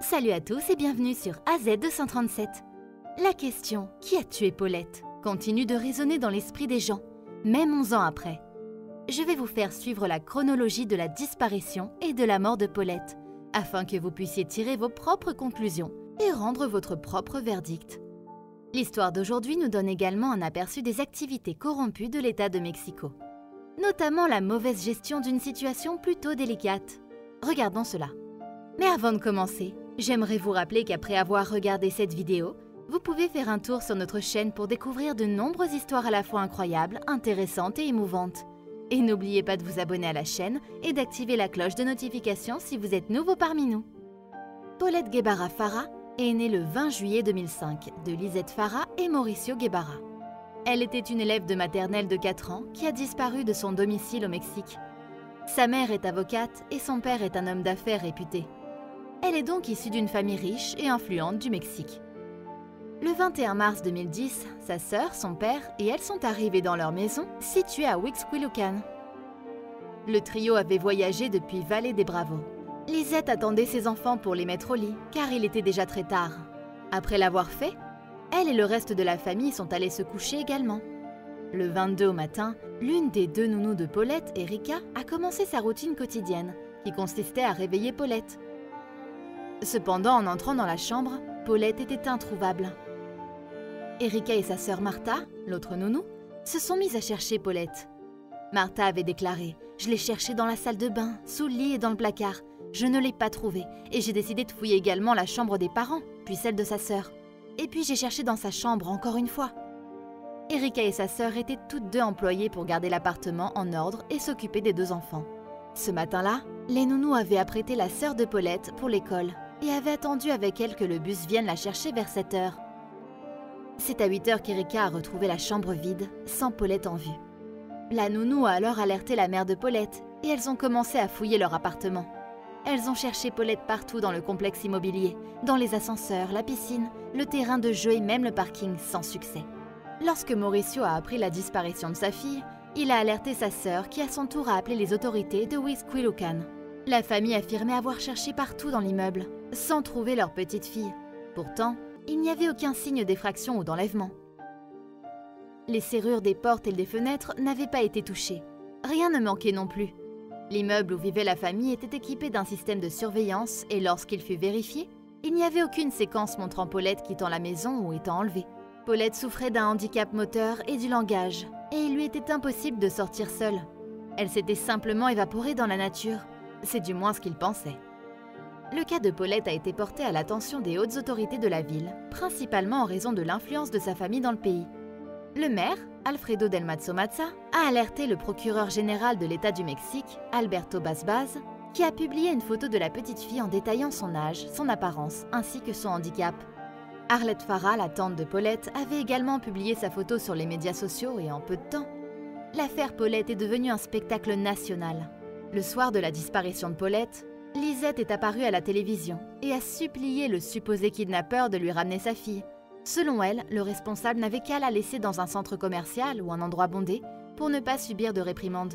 Salut à tous et bienvenue sur AZ237. La question « Qui a tué Paulette ?» continue de résonner dans l'esprit des gens, même 11 ans après. Je vais vous faire suivre la chronologie de la disparition et de la mort de Paulette, afin que vous puissiez tirer vos propres conclusions et rendre votre propre verdict. L'histoire d'aujourd'hui nous donne également un aperçu des activités corrompues de l'État de Mexico, notamment la mauvaise gestion d'une situation plutôt délicate. Regardons cela. Mais avant de commencer, j'aimerais vous rappeler qu'après avoir regardé cette vidéo, vous pouvez faire un tour sur notre chaîne pour découvrir de nombreuses histoires à la fois incroyables, intéressantes et émouvantes. Et n'oubliez pas de vous abonner à la chaîne et d'activer la cloche de notification si vous êtes nouveau parmi nous. Paulette Guevara Farah est née le 20 juillet 2005 de Lisette Farah et Mauricio Guevara. Elle était une élève de maternelle de 4 ans qui a disparu de son domicile au Mexique. Sa mère est avocate et son père est un homme d'affaires réputé. Elle est donc issue d'une famille riche et influente du Mexique. Le 21 mars 2010, sa sœur, son père et elle sont arrivés dans leur maison située à Huixquilucan. Le trio avait voyagé depuis Vallée des Bravos. Lisette attendait ses enfants pour les mettre au lit car il était déjà très tard. Après l'avoir fait, elle et le reste de la famille sont allés se coucher également. Le 22 au matin, l'une des deux nounous de Paulette, Erika, a commencé sa routine quotidienne qui consistait à réveiller Paulette. Cependant, en entrant dans la chambre, Paulette était introuvable. Erika et sa sœur Martha, l'autre nounou, se sont mises à chercher Paulette. Martha avait déclaré « Je l'ai cherchée dans la salle de bain, sous le lit et dans le placard. Je ne l'ai pas trouvée et j'ai décidé de fouiller également la chambre des parents, puis celle de sa sœur. Et puis j'ai cherché dans sa chambre encore une fois. » Erika et sa sœur étaient toutes deux employées pour garder l'appartement en ordre et s'occuper des deux enfants. Ce matin-là, les nounous avaient apprêté la sœur de Paulette pour l'école et avaient attendu avec elle que le bus vienne la chercher vers 7 h. C'est à 8 h qu'Erika a retrouvé la chambre vide, sans Paulette en vue. La nounou a alors alerté la mère de Paulette et elles ont commencé à fouiller leur appartement. Elles ont cherché Paulette partout dans le complexe immobilier, dans les ascenseurs, la piscine, le terrain de jeu et même le parking, sans succès. Lorsque Mauricio a appris la disparition de sa fille, il a alerté sa sœur qui à son tour a appelé les autorités de Huixquilucan. La famille affirmait avoir cherché partout dans l'immeuble, sans trouver leur petite fille. Pourtant, il n'y avait aucun signe d'effraction ou d'enlèvement. Les serrures des portes et des fenêtres n'avaient pas été touchées. Rien ne manquait non plus. L'immeuble où vivait la famille était équipé d'un système de surveillance et lorsqu'il fut vérifié, il n'y avait aucune séquence montrant Paulette quittant la maison ou étant enlevée. Paulette souffrait d'un handicap moteur et du langage, et il lui était impossible de sortir seule. Elle s'était simplement évaporée dans la nature. C'est du moins ce qu'il pensait. Le cas de Paulette a été porté à l'attention des hautes autorités de la ville, principalement en raison de l'influence de sa famille dans le pays. Le maire, Alfredo del Mazo Maza, a alerté le procureur général de l'État du Mexique, Alberto Basbaz, qui a publié une photo de la petite fille en détaillant son âge, son apparence, ainsi que son handicap. Arlette Farah, la tante de Paulette, avait également publié sa photo sur les médias sociaux et en peu de temps, l'affaire Paulette est devenue un spectacle national. Le soir de la disparition de Paulette, Lisette est apparue à la télévision et a supplié le supposé kidnappeur de lui ramener sa fille. Selon elle, le responsable n'avait qu'à la laisser dans un centre commercial ou un endroit bondé pour ne pas subir de réprimande.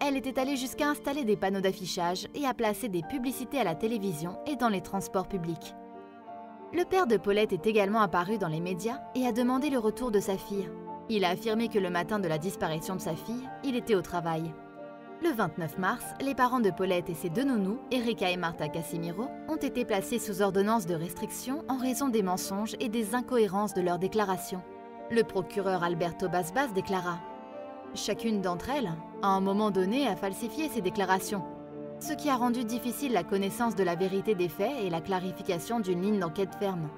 Elle était allée jusqu'à installer des panneaux d'affichage et à placer des publicités à la télévision et dans les transports publics. Le père de Paulette est également apparu dans les médias et a demandé le retour de sa fille. Il a affirmé que le matin de la disparition de sa fille, il était au travail. Le 29 mars, les parents de Paulette et ses deux nounous, Erika et Martha Casimiro, ont été placés sous ordonnance de restriction en raison des mensonges et des incohérences de leurs déclarations. Le procureur Alberto Basbaz déclara « Chacune d'entre elles, à un moment donné, a falsifié ses déclarations, ce qui a rendu difficile la connaissance de la vérité des faits et la clarification d'une ligne d'enquête ferme. »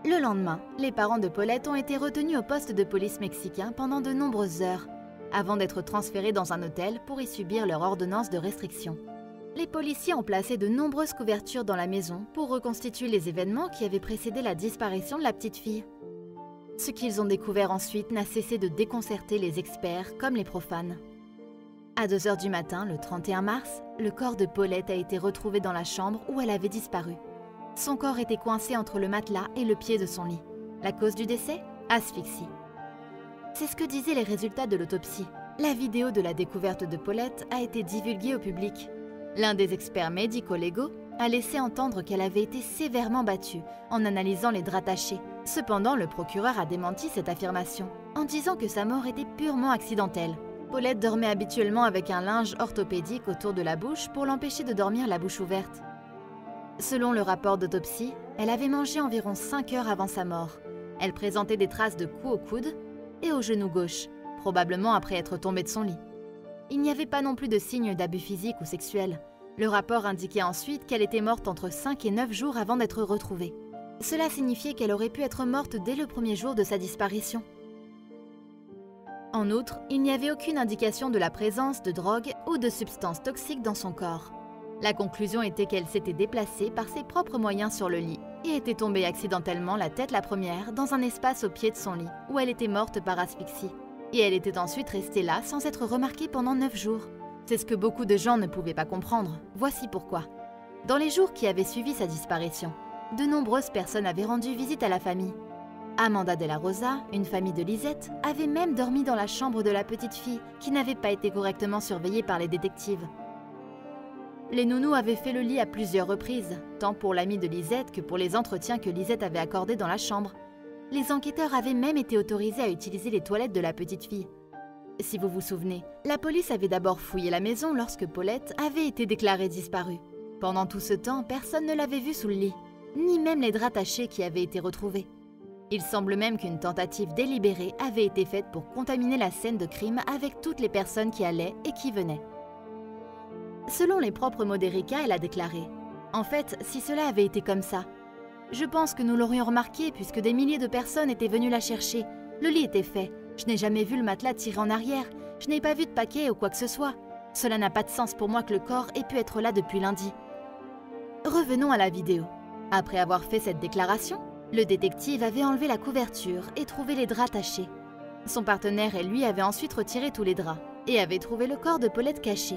Le lendemain, les parents de Paulette ont été retenus au poste de police mexicain pendant de nombreuses heures, avant d'être transférés dans un hôtel pour y subir leur ordonnance de restriction. Les policiers ont placé de nombreuses couvertures dans la maison pour reconstituer les événements qui avaient précédé la disparition de la petite fille. Ce qu'ils ont découvert ensuite n'a cessé de déconcerter les experts comme les profanes. À 2 h du matin, le 31 mars, le corps de Paulette a été retrouvé dans la chambre où elle avait disparu. Son corps était coincé entre le matelas et le pied de son lit. La cause du décès ? Asphyxie. C'est ce que disaient les résultats de l'autopsie. La vidéo de la découverte de Paulette a été divulguée au public. L'un des experts médico-légaux a laissé entendre qu'elle avait été sévèrement battue en analysant les draps tachés. Cependant, le procureur a démenti cette affirmation en disant que sa mort était purement accidentelle. Paulette dormait habituellement avec un linge orthopédique autour de la bouche pour l'empêcher de dormir la bouche ouverte. Selon le rapport d'autopsie, elle avait mangé environ 5 heures avant sa mort. Elle présentait des traces de coups au coude et au genou gauche, probablement après être tombée de son lit. Il n'y avait pas non plus de signes d'abus physique ou sexuel. Le rapport indiquait ensuite qu'elle était morte entre 5 et 9 jours avant d'être retrouvée. Cela signifiait qu'elle aurait pu être morte dès le premier jour de sa disparition. En outre, il n'y avait aucune indication de la présence de drogue ou de substances toxiques dans son corps. La conclusion était qu'elle s'était déplacée par ses propres moyens sur le lit et était tombée accidentellement la tête la première dans un espace au pied de son lit où elle était morte par asphyxie. Et elle était ensuite restée là sans être remarquée pendant 9 jours. C'est ce que beaucoup de gens ne pouvaient pas comprendre. Voici pourquoi. Dans les jours qui avaient suivi sa disparition, de nombreuses personnes avaient rendu visite à la famille. Amanda de la Rosa, une famille de Lisette, avait même dormi dans la chambre de la petite fille qui n'avait pas été correctement surveillée par les détectives. Les nounous avaient fait le lit à plusieurs reprises, tant pour l'amie de Lisette que pour les entretiens que Lisette avait accordés dans la chambre. Les enquêteurs avaient même été autorisés à utiliser les toilettes de la petite fille. Si vous vous souvenez, la police avait d'abord fouillé la maison lorsque Paulette avait été déclarée disparue. Pendant tout ce temps, personne ne l'avait vue sous le lit, ni même les draps tachés qui avaient été retrouvés. Il semble même qu'une tentative délibérée avait été faite pour contaminer la scène de crime avec toutes les personnes qui allaient et qui venaient. Selon les propres mots d'Erika, elle a déclaré « En fait, si cela avait été comme ça, je pense que nous l'aurions remarqué puisque des milliers de personnes étaient venues la chercher. Le lit était fait. Je n'ai jamais vu le matelas tirer en arrière. Je n'ai pas vu de paquet ou quoi que ce soit. Cela n'a pas de sens pour moi que le corps ait pu être là depuis lundi. » Revenons à la vidéo. Après avoir fait cette déclaration, le détective avait enlevé la couverture et trouvé les draps tachés. Son partenaire et lui avaient ensuite retiré tous les draps et avaient trouvé le corps de Paulette caché.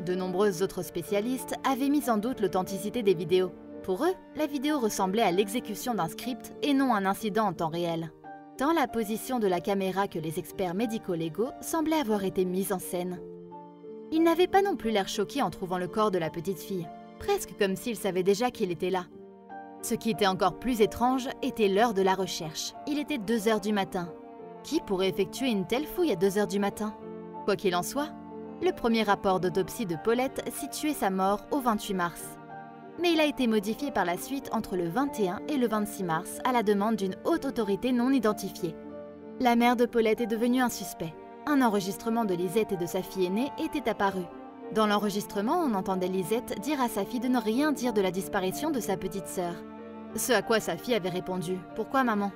De nombreux autres spécialistes avaient mis en doute l'authenticité des vidéos. Pour eux, la vidéo ressemblait à l'exécution d'un script et non un incident en temps réel. Tant la position de la caméra que les experts médico-légaux semblaient avoir été mise en scène. Ils n'avaient pas non plus l'air choqués en trouvant le corps de la petite fille, presque comme s'ils savaient déjà qu'il était là. Ce qui était encore plus étrange était l'heure de la recherche. Il était 2 h du matin. Qui pourrait effectuer une telle fouille à 2 h du matin? Quoi qu'il en soit, le premier rapport d'autopsie de Paulette situait sa mort au 28 mars. Mais il a été modifié par la suite entre le 21 et le 26 mars à la demande d'une haute autorité non identifiée. La mère de Paulette est devenue un suspect. Un enregistrement de Lisette et de sa fille aînée était apparu. Dans l'enregistrement, on entendait Lisette dire à sa fille de ne rien dire de la disparition de sa petite sœur. Ce à quoi sa fille avait répondu « Pourquoi maman ?»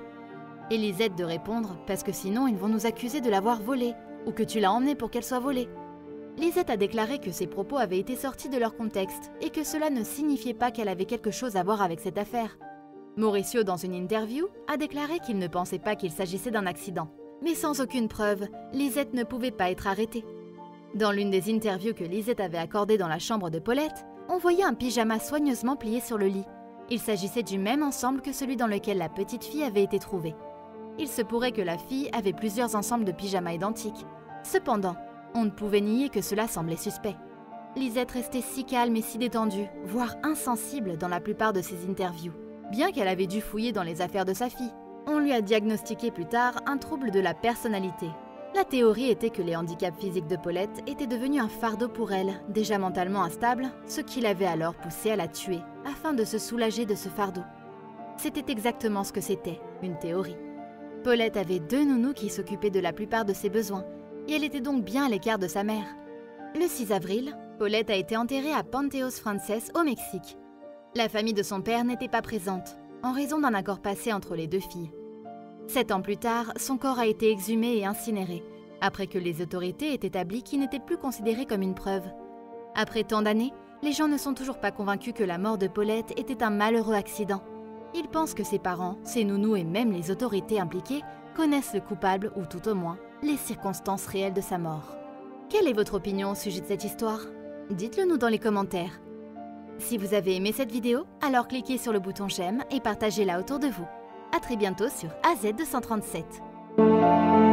Et Lisette de répondre « Parce que sinon ils vont nous accuser de l'avoir volée ou que tu l'as emmenée pour qu'elle soit volée. » Lisette a déclaré que ses propos avaient été sortis de leur contexte et que cela ne signifiait pas qu'elle avait quelque chose à voir avec cette affaire. Mauricio, dans une interview, a déclaré qu'il ne pensait pas qu'il s'agissait d'un accident. Mais sans aucune preuve, Lisette ne pouvait pas être arrêtée. Dans l'une des interviews que Lisette avait accordées dans la chambre de Paulette, on voyait un pyjama soigneusement plié sur le lit. Il s'agissait du même ensemble que celui dans lequel la petite fille avait été trouvée. Il se pourrait que la fille avait plusieurs ensembles de pyjamas identiques. Cependant, on ne pouvait nier que cela semblait suspect. Lisette restait si calme et si détendue, voire insensible dans la plupart de ses interviews. Bien qu'elle avait dû fouiller dans les affaires de sa fille, on lui a diagnostiqué plus tard un trouble de la personnalité. La théorie était que les handicaps physiques de Paulette étaient devenus un fardeau pour elle, déjà mentalement instable, ce qui l'avait alors poussée à la tuer, afin de se soulager de ce fardeau. C'était exactement ce que c'était, une théorie. Paulette avait 2 nounous qui s'occupaient de la plupart de ses besoins, et elle était donc bien à l'écart de sa mère. Le 6 avril, Paulette a été enterrée à Panteos Frances au Mexique. La famille de son père n'était pas présente, en raison d'un accord passé entre les 2 filles. 7 ans plus tard, son corps a été exhumé et incinéré, après que les autorités aient établi qu'il n'était plus considéré comme une preuve. Après tant d'années, les gens ne sont toujours pas convaincus que la mort de Paulette était un malheureux accident. Ils pensent que ses parents, ses nounous et même les autorités impliquées connaissent le coupable ou tout au moins les circonstances réelles de sa mort. Quelle est votre opinion au sujet de cette histoire? Dites-le nous dans les commentaires. Si vous avez aimé cette vidéo, alors cliquez sur le bouton j'aime et partagez-la autour de vous. À très bientôt sur AZ237.